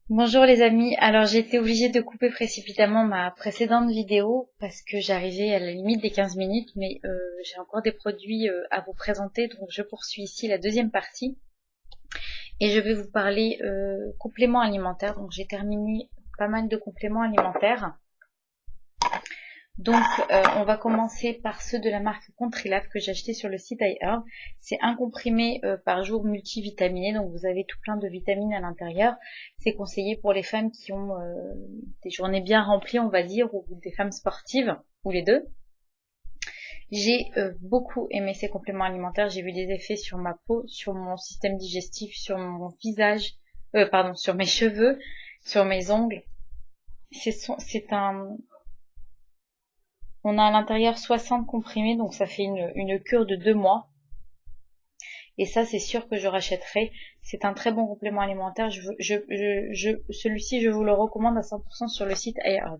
Bonjour les amis, alors j'ai été obligée de couper précipitamment ma précédente vidéo parce que j'arrivais à la limite des 15 minutes, mais j'ai encore des produits à vous présenter, donc je poursuis ici la deuxième partie et je vais vous parler compléments alimentaires. Donc j'ai terminé pas mal de compléments alimentaires. Donc on va commencer par ceux de la marque Contrilab que j'ai acheté sur le site iHerb. C'est un comprimé par jour multivitaminé, donc vous avez tout plein de vitamines à l'intérieur. C'est conseillé pour les femmes qui ont des journées bien remplies, on va dire, ou des femmes sportives, ou les deux. J'ai beaucoup aimé ces compléments alimentaires. J'ai vu des effets sur ma peau, sur mon système digestif, sur mon visage, sur mes cheveux, sur mes ongles. C'est un, On a à l'intérieur 60 comprimés, donc ça fait une cure de 2 mois. Et ça, c'est sûr que je rachèterai. C'est un très bon complément alimentaire. Celui-ci, je vous le recommande à 100% sur le site iHerb.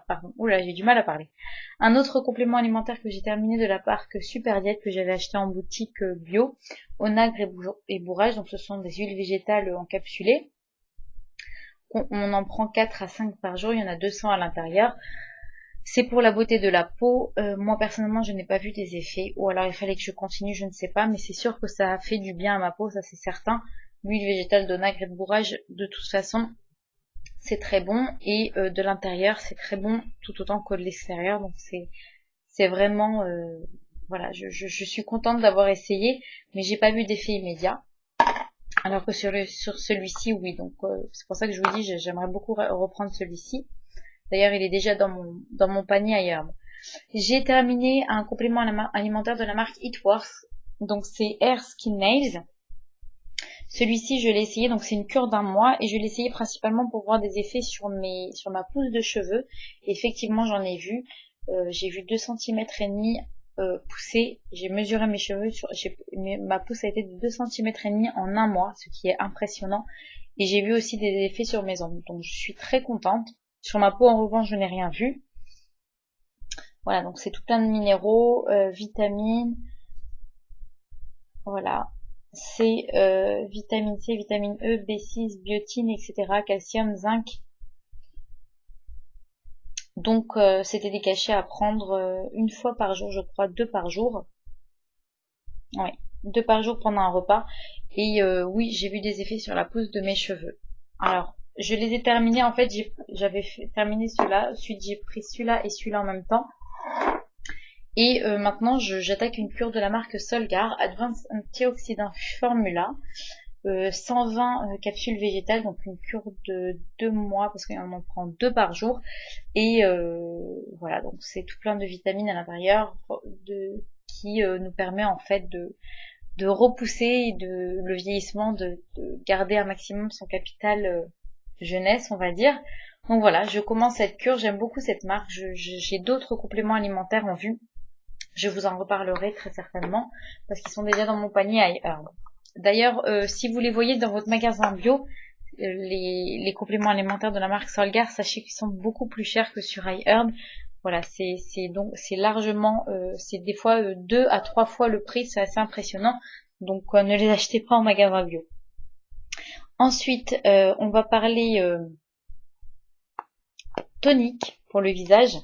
Pardon. Oula, j'ai du mal à parler. Un autre complément alimentaire que j'ai terminé de la marque Super Diète que j'avais acheté en boutique bio, onagre et bourrage. Donc ce sont des huiles végétales encapsulées. On en prend 4 à 5 par jour. Il y en a 200 à l'intérieur. C'est pour la beauté de la peau. Moi personnellement, je n'ai pas vu des effets, ou alors il fallait que je continue, je ne sais pas, mais c'est sûr que ça a fait du bien à ma peau, ça c'est certain. L'huile végétale d'onagre et de bourrage, de toute façon, c'est très bon, et de l'intérieur, c'est très bon tout autant que de l'extérieur, donc c'est vraiment voilà, je suis contente d'avoir essayé, mais j'ai pas vu d'effet immédiat. Alors que sur celui-ci, oui, donc c'est pour ça que je vous dis, j'aimerais beaucoup reprendre celui-ci. D'ailleurs, il est déjà dans mon panier ailleurs. J'ai terminé un complément alimentaire de la marque Eatworth. Donc c'est Hair Skin Nails. Celui-ci, je l'ai essayé, donc c'est une cure d'1 mois et je l'ai essayé principalement pour voir des effets sur ma pousse de cheveux. Et effectivement, j'en ai vu. J'ai vu 2,5 cm pousser. J'ai mesuré mes cheveux, ma pousse a été de 2,5 cm en 1 mois, ce qui est impressionnant. Et j'ai vu aussi des effets sur mes ongles. Donc je suis très contente. Sur ma peau, en revanche, je n'ai rien vu. Voilà, donc c'est tout plein de minéraux, vitamines, voilà. C'est vitamine C, vitamine E, B6, biotine, etc., calcium, zinc. Donc c'était des cachets à prendre une fois par jour, je crois, 2 par jour. Oui, 2 par jour pendant un repas. Et oui, j'ai vu des effets sur la pousse de mes cheveux. Alors, je les ai terminés, en fait, j'avais terminé ceux-là, ensuite j'ai pris celui-là et celui-là en même temps. Et maintenant, j'attaque une cure de la marque Solgar, Advanced Antioxidant Formula, 120 capsules végétales, donc une cure de 2 mois, parce qu'on en prend 2 par jour. Et voilà, donc c'est tout plein de vitamines à l'intérieur qui nous permet en fait de repousser le vieillissement, de garder un maximum son capital jeunesse, on va dire. Donc voilà, je commence cette cure, j'aime beaucoup cette marque, j'ai d'autres compléments alimentaires en vue. Je vous en reparlerai très certainement parce qu'ils sont déjà dans mon panier iHerb. D'ailleurs, si vous les voyez dans votre magasin bio, les compléments alimentaires de la marque Solgar, sachez qu'ils sont beaucoup plus chers que sur iHerb. Voilà, c'est largement, c'est des fois 2 à 3 fois le prix, c'est assez impressionnant. Donc ne les achetez pas en magasin bio. Ensuite, on va parler tonique pour le visage.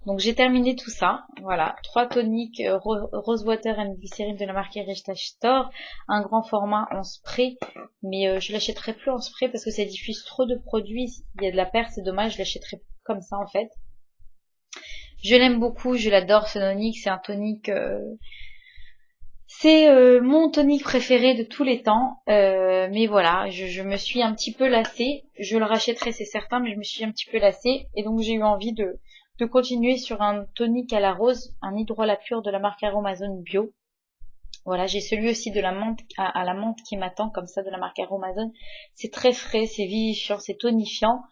Donc j'ai terminé tout ça, voilà, 3 toniques Rose Water and Glycérine de la marque Heritage Store, un grand format en spray, mais je l'achèterai plus en spray parce que ça diffuse trop de produits, il y a de la perte, c'est dommage, je l'achèterai comme ça en fait. Je l'aime beaucoup, je l'adore ce tonique, c'est un tonique, c'est mon tonique préféré de tous les temps, mais voilà, je me suis un petit peu lassée, je le rachèterai c'est certain, mais je me suis un petit peu lassée, et donc j'ai eu envie de continuer sur un tonique à la rose, un hydrolat pur de la marque Aromazone Bio. Voilà, j'ai celui aussi de la menthe à la menthe qui m'attend, comme ça, de la marque Aromazone. C'est très frais, c'est vivifiant, c'est tonifiant,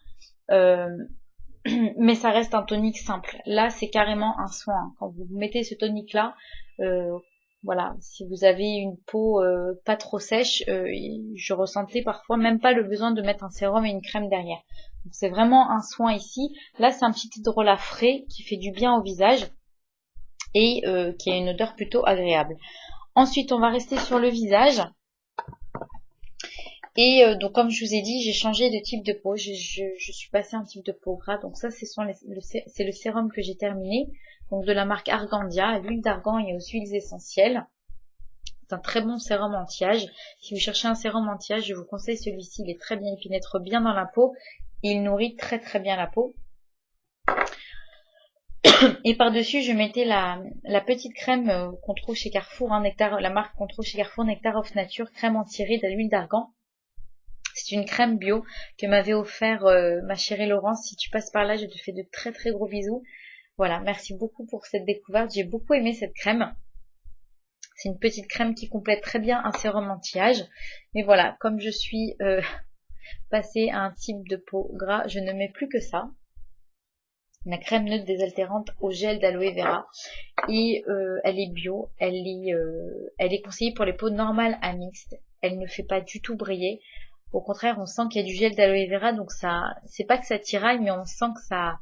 euh, mais ça reste un tonique simple. Là, c'est carrément un soin. Quand vous mettez ce tonique-là, voilà, si vous avez une peau pas trop sèche, je ressentais parfois même pas le besoin de mettre un sérum et une crème derrière. Donc c'est vraiment un soin ici. Là, c'est un petit hydrolat frais qui fait du bien au visage et qui a une odeur plutôt agréable. Ensuite, on va rester sur le visage. Et donc comme je vous ai dit, j'ai changé de type de peau, je suis passée à un type de peau gras. Donc ça c'est le sérum que j'ai terminé, donc de la marque Argandia, à l'huile d'argan et aux huiles essentielles. C'est un très bon sérum anti-âge. Si vous cherchez un sérum anti-âge, je vous conseille celui-ci, il est très bien, il pénètre bien dans la peau et il nourrit très très bien la peau. Et par-dessus, je mettais la petite crème qu'on trouve chez Carrefour, hein, la marque qu'on trouve chez Carrefour, Nectar of Nature, crème anti-rides à l'huile d'argan. C'est une crème bio que m'avait offert ma chérie Laurence. Si tu passes par là, je te fais de très très gros bisous. Voilà, merci beaucoup pour cette découverte. J'ai beaucoup aimé cette crème. C'est une petite crème qui complète très bien un sérum anti-âge. Mais voilà, comme je suis passée à un type de peau gras, je ne mets plus que ça. La crème neutre désaltérante au gel d'aloe vera. Et elle est bio. Elle est conseillée pour les peaux normales à mixtes. Elle ne fait pas du tout briller. Au contraire, on sent qu'il y a du gel d'aloe vera, donc ça, c'est pas que ça tiraille, mais on sent que ça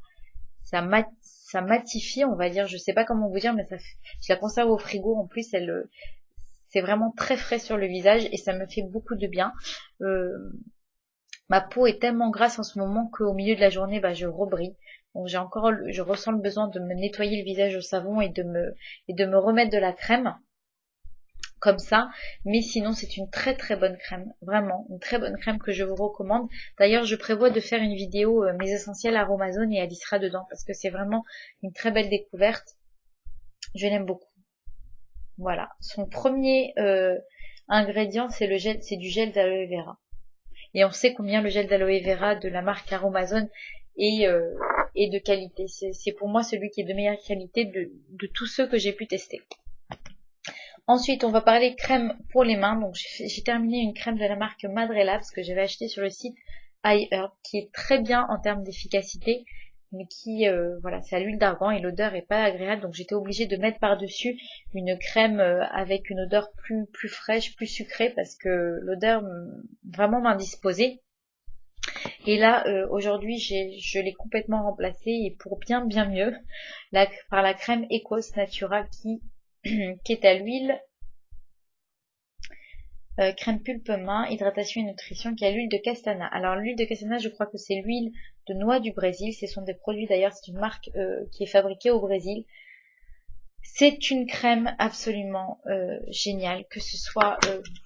matifie, on va dire. Je sais pas comment vous dire, mais je la conserve au frigo. En plus, c'est vraiment très frais sur le visage et ça me fait beaucoup de bien. Ma peau est tellement grasse en ce moment qu'au milieu de la journée, je rebrille. Donc je ressens le besoin de me nettoyer le visage au savon et de me remettre de la crème. Comme ça, mais sinon c'est une très très bonne crème, vraiment une très bonne crème que je vous recommande. D'ailleurs je prévois de faire une vidéo mes essentiels Aromazone et Alice sera dedans parce que c'est vraiment une très belle découverte, je l'aime beaucoup. Voilà, son premier ingrédient c'est du gel d'aloe vera et on sait combien le gel d'aloe vera de la marque Aromazone est de qualité. C'est pour moi celui qui est de meilleure qualité de tous ceux que j'ai pu tester. Ensuite, on va parler crème pour les mains. Donc, j'ai terminé une crème de la marque Madrelabs que j'avais acheté sur le site iHerb, qui est très bien en termes d'efficacité, mais qui, voilà, c'est à l'huile d'argan et l'odeur est pas agréable. Donc, j'étais obligée de mettre par-dessus une crème avec une odeur plus fraîche, plus sucrée, parce que l'odeur vraiment m'indisposait. Et là, aujourd'hui, je l'ai complètement remplacée et pour bien mieux, par la crème Ecos Natura qui est à l'huile, crème pulpe main, hydratation et nutrition, qui est à l'huile de castana. Alors l'huile de castana, je crois que c'est l'huile de noix du Brésil. Ce sont des produits d'ailleurs, c'est une marque qui est fabriquée au Brésil. C'est une crème absolument géniale, que ce soit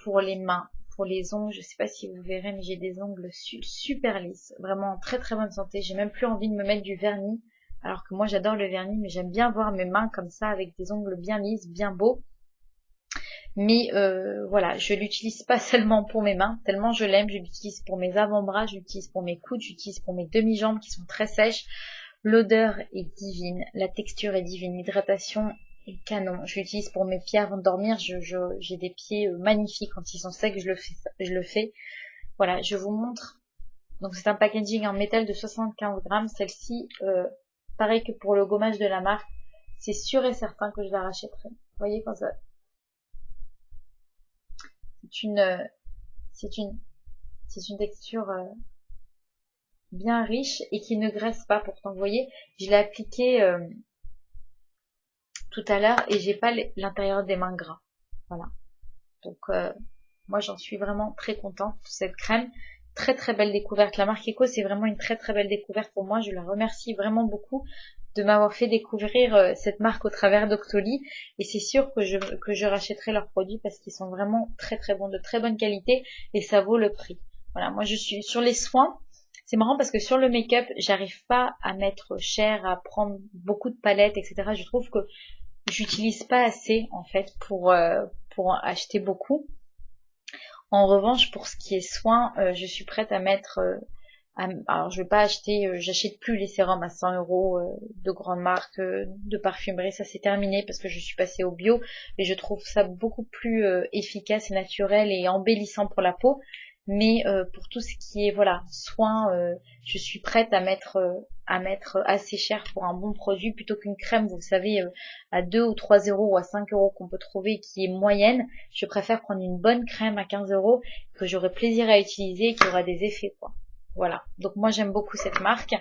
pour les mains, pour les ongles. Je sais pas si vous verrez, mais j'ai des ongles super lisses, vraiment en très très bonne santé. J'ai même plus envie de me mettre du vernis. Alors que moi j'adore le vernis, mais j'aime bien voir mes mains comme ça avec des ongles bien lisses, bien beaux. Mais voilà, je l'utilise pas seulement pour mes mains, tellement je l'aime. Je l'utilise pour mes avant-bras, je l'utilise pour mes coudes, j'utilise pour mes demi-jambes qui sont très sèches. L'odeur est divine, la texture est divine, l'hydratation est canon. Je l'utilise pour mes pieds avant de dormir. J'ai des pieds magnifiques quand ils sont secs, je le fais. Voilà, je vous montre. Donc c'est un packaging en métal de 75 grammes. Celle-ci, pareil que pour le gommage de la marque, c'est sûr et certain que je la rachèterai. Vous voyez quand ça... C'est une texture bien riche et qui ne graisse pas. Pourtant, vous voyez, je l'ai appliqué tout à l'heure et j'ai pas l'intérieur des mains gras. Voilà. Donc, moi, j'en suis vraiment très contente de cette crème. Très très belle découverte. La marque Eco, c'est vraiment une très très belle découverte pour moi. Je la remercie vraiment beaucoup de m'avoir fait découvrir cette marque au travers d'Octoly. Et c'est sûr que je rachèterai leurs produits parce qu'ils sont vraiment très très bons, de très bonne qualité et ça vaut le prix. Voilà, moi je suis sur les soins. C'est marrant parce que sur le make-up, j'arrive pas à mettre cher, à prendre beaucoup de palettes, etc. Je trouve que j'utilise pas assez en fait pour acheter beaucoup. En revanche, pour ce qui est soins, je suis prête à mettre... alors, je vais pas acheter... j'achète plus les sérums à 100 € de grandes marques de parfumerie. Ça, c'est terminé parce que je suis passée au bio. Et je trouve ça beaucoup plus efficace et naturel et embellissant pour la peau. Mais pour tout ce qui est voilà soins, je suis prête à mettre assez cher pour un bon produit plutôt qu'une crème, vous savez, à 2 ou 3 € ou à 5 € qu'on peut trouver qui est moyenne. Je préfère prendre une bonne crème à 15 € que j'aurai plaisir à utiliser et qui aura des effets, quoi. Voilà, donc moi j'aime beaucoup cette marque.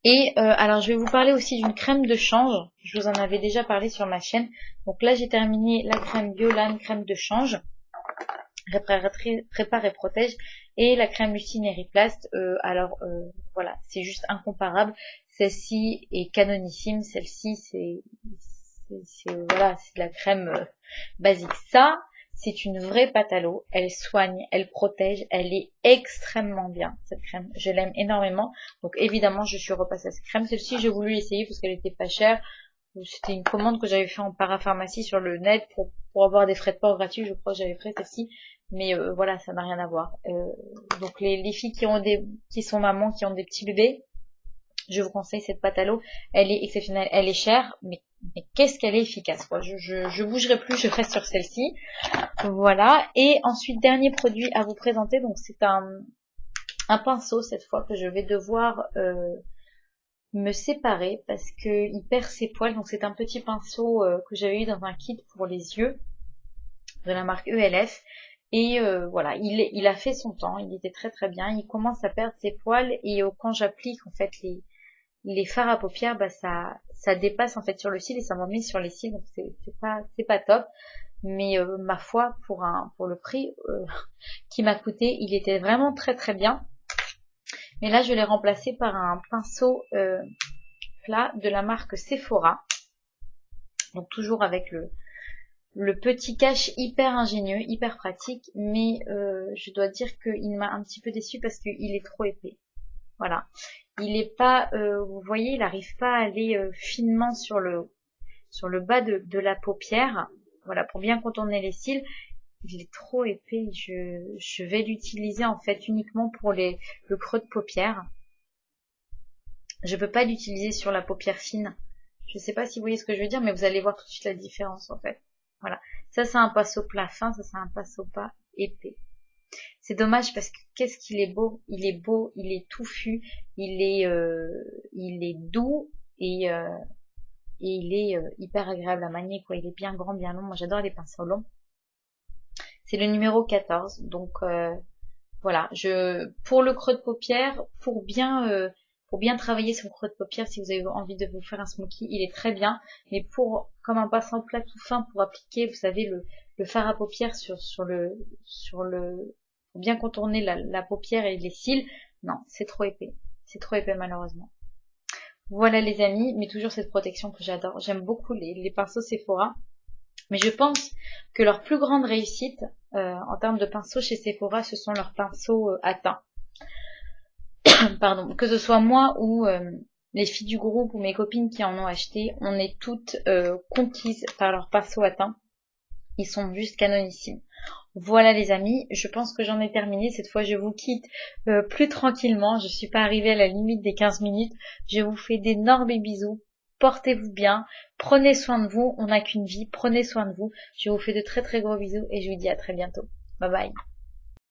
Et alors je vais vous parler aussi d'une crème de change. Je vous en avais déjà parlé sur ma chaîne. Donc là j'ai terminé la crème Biolan, crème de change. répare et protège. Et la crème Lucine et Riplast, voilà, c'est juste incomparable. Celle-ci est canonissime, celle-ci voilà, c'est de la crème basique. Ça, c'est une vraie pâte à l'eau. Elle soigne, elle protège, elle est extrêmement bien, cette crème. Je l'aime énormément. Donc évidemment, je suis repassée à cette crème. Celle-ci, j'ai voulu essayer parce qu'elle était pas chère. C'était une commande que j'avais fait en parapharmacie sur le net pour avoir des frais de port gratuits. Je crois que j'avais fait celle-ci. Mais voilà, ça n'a rien à voir. Donc les filles qui sont mamans, qui ont des petits bébés, je vous conseille cette pâte à l'eau. Elle est exceptionnelle. Elle est chère, mais qu'est-ce qu'elle est efficace, quoi. Je bougerai plus, je reste sur celle-ci. Voilà. Et ensuite, dernier produit à vous présenter. Donc c'est un pinceau cette fois que je vais devoir me séparer parce que il perd ses poils. Donc c'est un petit pinceau que j'avais eu dans un kit pour les yeux de la marque ELF. Et voilà, il a fait son temps, il était très très bien. Il commence à perdre ses poils et quand j'applique en fait les fards à paupières, bah ça dépasse en fait sur le cil et ça m'en met sur les cils, donc c'est pas top. Mais ma foi, pour le prix qui m'a coûté, il était vraiment très très bien. Mais là, je l'ai remplacé par un pinceau plat de la marque Sephora. Donc toujours avec le petit cache hyper ingénieux, hyper pratique, mais je dois dire qu'il m'a un petit peu déçu parce qu'il est trop épais. Voilà. Il est pas, vous voyez, il n'arrive pas à aller finement sur le bas de la paupière. Voilà, pour bien contourner les cils. Il est trop épais. Je vais l'utiliser en fait uniquement pour le creux de paupière. Je peux pas l'utiliser sur la paupière fine. Je sais pas si vous voyez ce que je veux dire, mais vous allez voir tout de suite la différence en fait. Voilà. Ça, c'est un pinceau plat fin, ça, c'est un pinceau pas épais. C'est dommage parce que qu'est-ce qu'il est beau. Il est beau, il est touffu, il est doux et il est hyper agréable à manier, quoi. Il est bien grand, bien long. Moi, j'adore les pinceaux longs. C'est le numéro 14. Donc, voilà. Pour le creux de paupière, pour bien travailler son creux de paupière, si vous avez envie de vous faire un smoky, il est très bien. Mais comme un pinceau plat tout fin pour appliquer, vous savez, le fard à paupières pour bien contourner la paupière et les cils, non, c'est trop épais. C'est trop épais malheureusement. Voilà les amis, mais toujours cette protection que j'adore. J'aime beaucoup les pinceaux Sephora. Mais je pense que leur plus grande réussite en termes de pinceaux chez Sephora, ce sont leurs pinceaux à teint. Pardon, que ce soit moi ou les filles du groupe ou mes copines qui en ont acheté, on est toutes conquises par leurs pinceaux à teint. Ils sont juste canonissimes. Voilà les amis, je pense que j'en ai terminé. Cette fois, je vous quitte plus tranquillement. Je suis pas arrivée à la limite des 15 minutes. Je vous fais d'énormes bisous. Portez-vous bien. Prenez soin de vous. On n'a qu'une vie. Prenez soin de vous. Je vous fais de très très gros bisous et je vous dis à très bientôt. Bye bye.